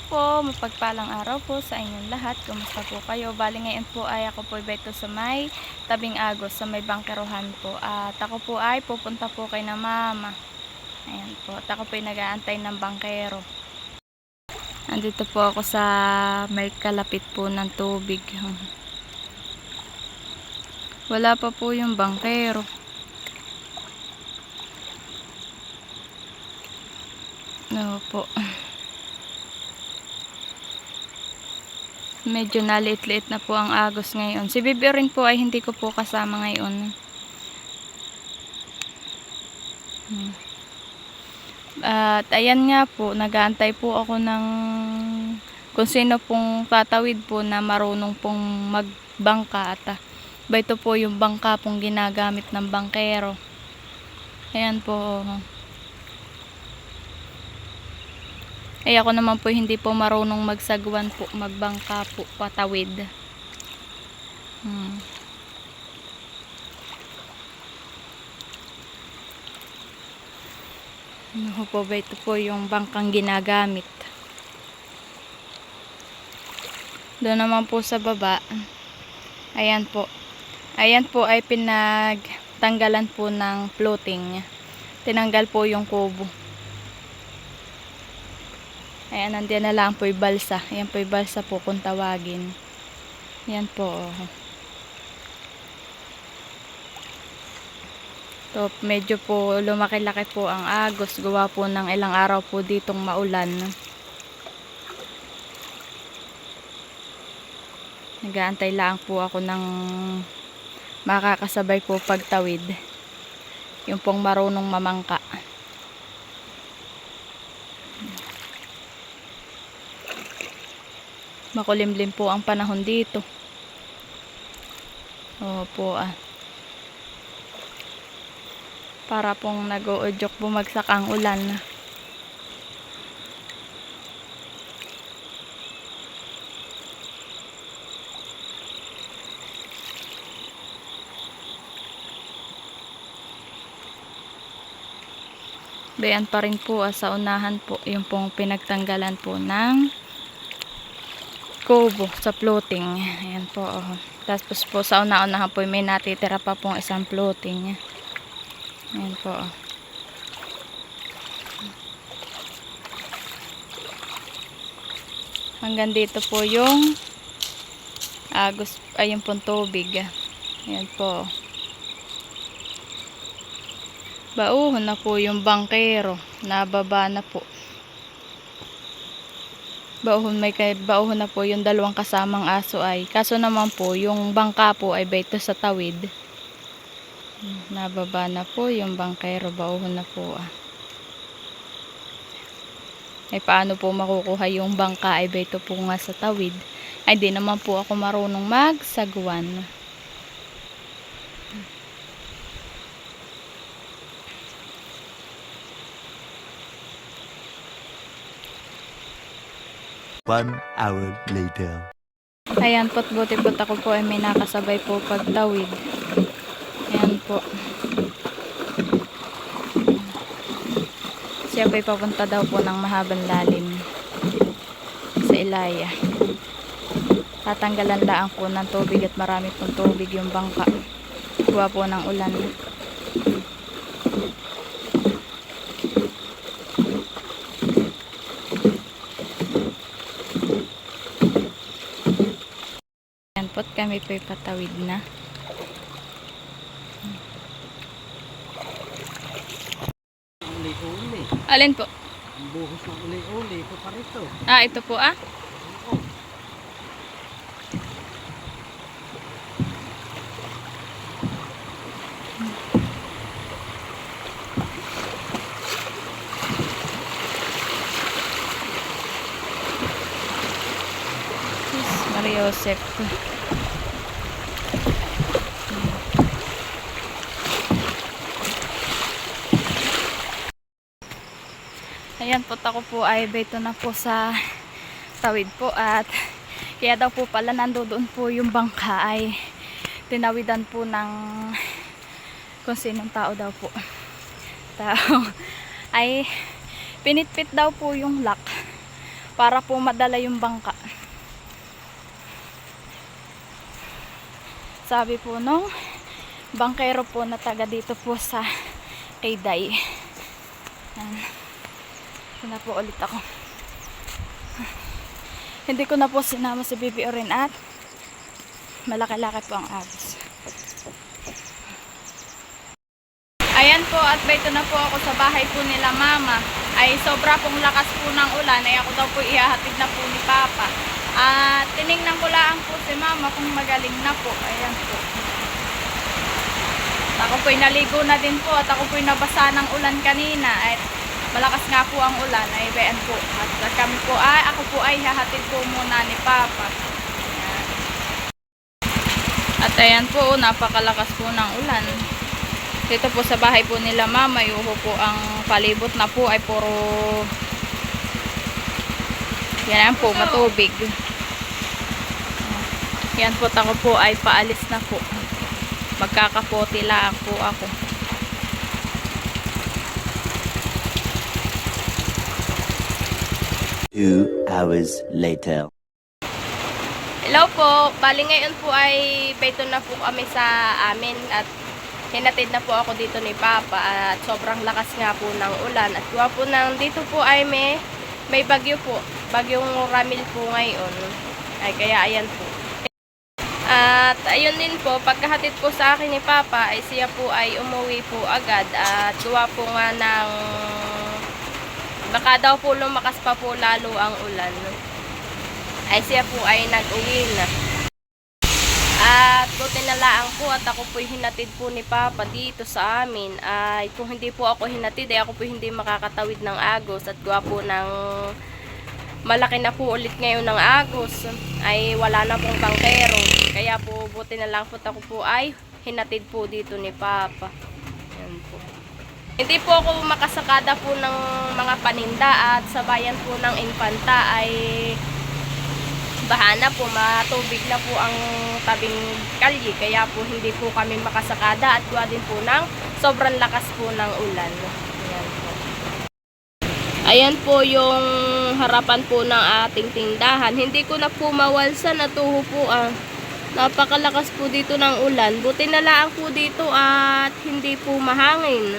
Hello po, mapagpalang araw po sa inyong lahat. Kumusta po kayo? Bali ngayon po ay ako po ito sa may tabing agos, sa may bangkerohan po. At ako po ay pupunta po kay na mama. Ayan po, at ako po ay nag-aantay ng bangkero. Andito po ako sa may kalapit po ng tubig. Wala pa po yung bangkero. No po. Medyo naliit-liit na po ang agos ngayon. Si Bibi rin po ay hindi ko po kasama ngayon. At ayan nga po, nag-aantay po ako ng kung sino pong tatawid po na marunong pong magbangka. At ba ito po yung bangka pong ginagamit ng bangkero. Ayan po. Ay ako naman po hindi po marunong magsagwan po, magbangka po, patawid. Ano po ba ito po yung bangkang ginagamit. Doon naman po sa baba. Ayan po. Ayan po ay pinagtanggalan po ng floating. Tinanggal po yung kubo. Ayan, nandiyan na lang po yung balsa. Ayan po yung balsa po kung tawagin. Ayan po. So, medyo po lumaki-laki po ang agos. Gawa po ng ilang araw po ditong maulan. Nag-aantay lang po ako ng makakasabay po pagtawid. Yung pong marunong mamangka. Makulimlim po ang panahon dito. Opo para pong nag-uudyok bumagsak ang ulan. Bayan pa rin po sa unahan po yung pong pinagtanggalan po ng kubo sa floating. Ayan po. Tapos po sa una-unahan po may natitira pa pong isang floating. Ayan po. Hanggang dito po yung agos, ay yung pong tubig. Ayan po. Bauhon na po yung bangkero. Nababa na po. Bauhon na po yung dalawang kasamang aso ay. Kaso naman po yung bangka po ay baito sa tawid. Nababa na po yung bangkero. Bauhon na po Ay paano po makukuha yung bangka ay baito po nga sa tawid. Ay di naman po ako marunong magsagwan. One hour later. Ayan po't buti po't ako po ay may nakasabay po pagtawid. Ayan po. Siya po'y papunta daw po ng mahabang lalim sa Ilaya. Tatanggalan lang po ng tubig at marami pong tubig yung bangka. Gawa po ng ulan. Pot kami po patawid na. Uli-uli. Alin po? Ang buhos ng uli-uli. Ito pa rito. Ito po Oo. Maria Josep. Ayan po, ako po ay beto na po sa tawid po at kaya daw po pala nandoon po yung bangka ay tinawidan po ng kung sinong tao daw po. Tao ay pinitpit daw po yung lock para po madala yung bangka. Sabi po nung bangkero po na taga dito po sa Kayday. Ito na po ulit ako. Hindi ko na po sinama si Bibi Orin at malaki-laki po ang agos. Ayan po, at dito na po ako sa bahay po nila mama. Ay sobra pong lakas po ng ulan, ay ako daw po ihahatid na po ni Papa. At tinignan ko lang po si mama kung magaling na po. Ayan po. Ako po'y naligo na din po at ako po'y nabasa ng ulan kanina. At malakas nga po ang ulan, ay bayan po. At kami po ako po ay hahatid po muna ni Papa. Ayan. At ayan po, napakalakas po ng ulan. Dito po sa bahay po nila mama, yuho po ang palibot na po ay puro yan po, matubig. Yan po, ako po ay paalis na po. Magkakapote lang po ako. Two hours later. Hello po, bali ngayon po ay beto na po kami sa amin at hinatid na po ako dito ni Papa at sobrang lakas nga po ng ulan at gawa po ng dito po ay may bagyo po, bagyong Ramil po ngayon, ay kaya ayan po. At ayun din po, pagkahatid po sa akin ni Papa ay siya po ay umuwi po agad at gawa po nga ng baka daw po lumakas pa po lalo ang ulan, ay siya po ay nag-uwi na. At buti na lang po at ako po'y hinatid po ni Papa dito sa amin. Ay kung hindi po ako hinatid ay ako po'y hindi makakatawid ng agos. At gawa po ng malaki na po ulit ngayon ng agos, ay wala na pong bangkero. Kaya po buti na lang po at ako po ay hinatid po dito ni Papa. Yan po. Hindi po ako makasakada po ng mga paninda at sa bayan po ng Infanta ay bahana po, matubig na po ang tabing kalye, kaya po hindi po kami makasakada at gawa din po ng sobrang lakas po ng ulan. Ayan po. Ayan po yung harapan po ng ating tindahan. Hindi ko na po mawalsa, natuho po napakalakas po dito ng ulan. Buti na lang po dito at hindi po mahangin.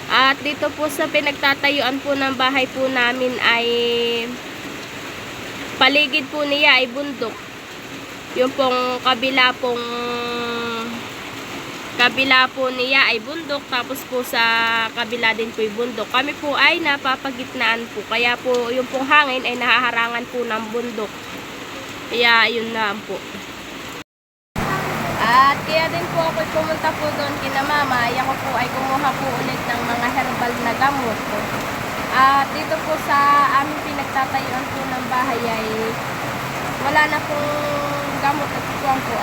At dito po sa pinagtatayuan po ng bahay po namin ay paligid po niya ay bundok. Yung pong kabila po niya ay bundok, tapos po sa kabila din po ay bundok. Kami po ay napapagitnaan po, kaya po yung pong hangin ay nahaharangan po ng bundok. Kaya yun na po. At kaya din po ako pumunta po doon kina mama, ay ako po ay kumuha po ulit ng mga herbal na gamot po. At dito po sa aming pinagtatayuan po ng bahay ay wala na pong gamot at kuwang po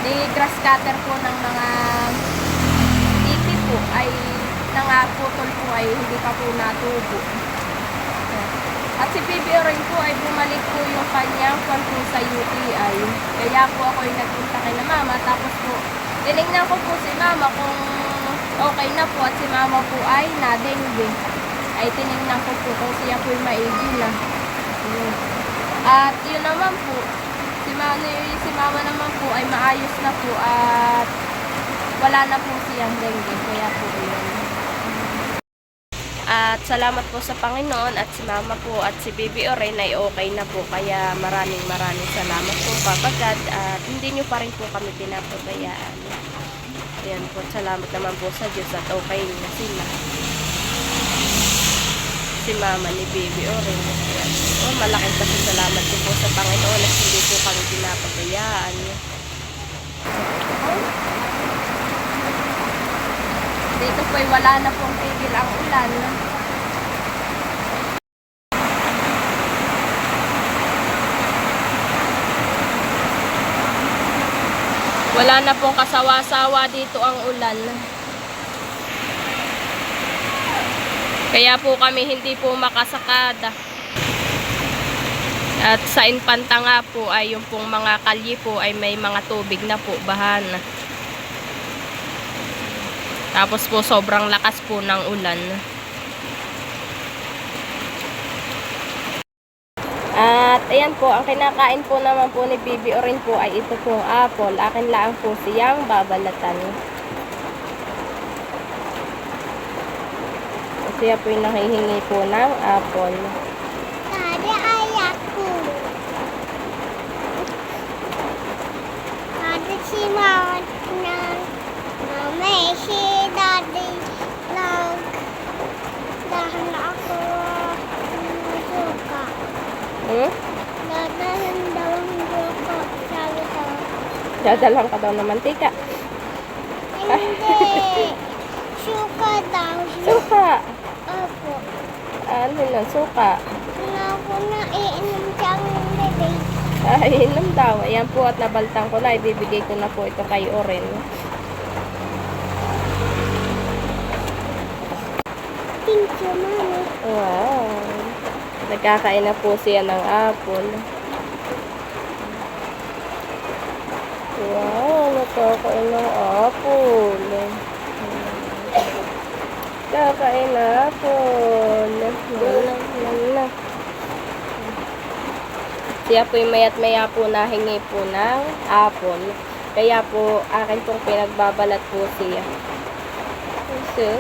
Di grass cutter po ng mga iti po ay nangaputol po ay hindi pa po natubo. At si Bibi Orin po ay bumalik po yung kanyang kwan po sa UTI. Kaya po ako ay nagpunta kay na mama. Tapos po, tinignan ko po si mama kung okay na po at si mama po ay na-dengue. Ay tinignan ko po kung siya po ay maigi na. At yun naman po, si mama naman po ay maayos na po at wala na po siyang dengue. Kaya po yun. At salamat po sa Panginoon at si mama po at si Bibi Oren ay okay na po. Kaya maraming salamat po Papa God at hindi nyo pa rin po kami pinapabayaan. Ayan po, salamat naman po sa Diyos at okay na sila. Si mama ni Bibi Oren. Oh, malaking pasasalamat po sa Panginoon at hindi po kami pinapabayaan. Dito po ay wala na pong tigil ang ulan. Wala na pong kasawa-sawa dito ang ulan. Kaya po kami hindi po makasakada. At sa Infanta nga po ay yung pong mga kalye po ay may mga tubig na po, bahana. Tapos po sobrang lakas po ng ulan. At ayan po, ang kinakain po naman po ni Bibi Orin po ay ito pong apple. Akin lang po siyang babalatan. Siya po yung nahihingi po ng apple. Daddy, ayak ko. Daddy, si Mama na. Mama, si Daddy lang. Dahan ako ng suka. Hmm? Dadahan daw ang suka. Sabi ko. Dadalang ka daw ng mantika. Hindi. Suka daw. Suka! Opo. Ano na, suka? Wala ko na iinom siyang bebe. Ay, inom daw. Ayan po at nabaltang ko na. Ibibigay ko na po ito kay Oren. Thank you, Mama. Wow. Nagkakain na po siya ng apple. Wow, nakakain ng apple. Kakain ng apple. Wala. Siya po yung mayat maya po nahingi po ng apple. Kaya po akin pong pinagbabalat po siya. So,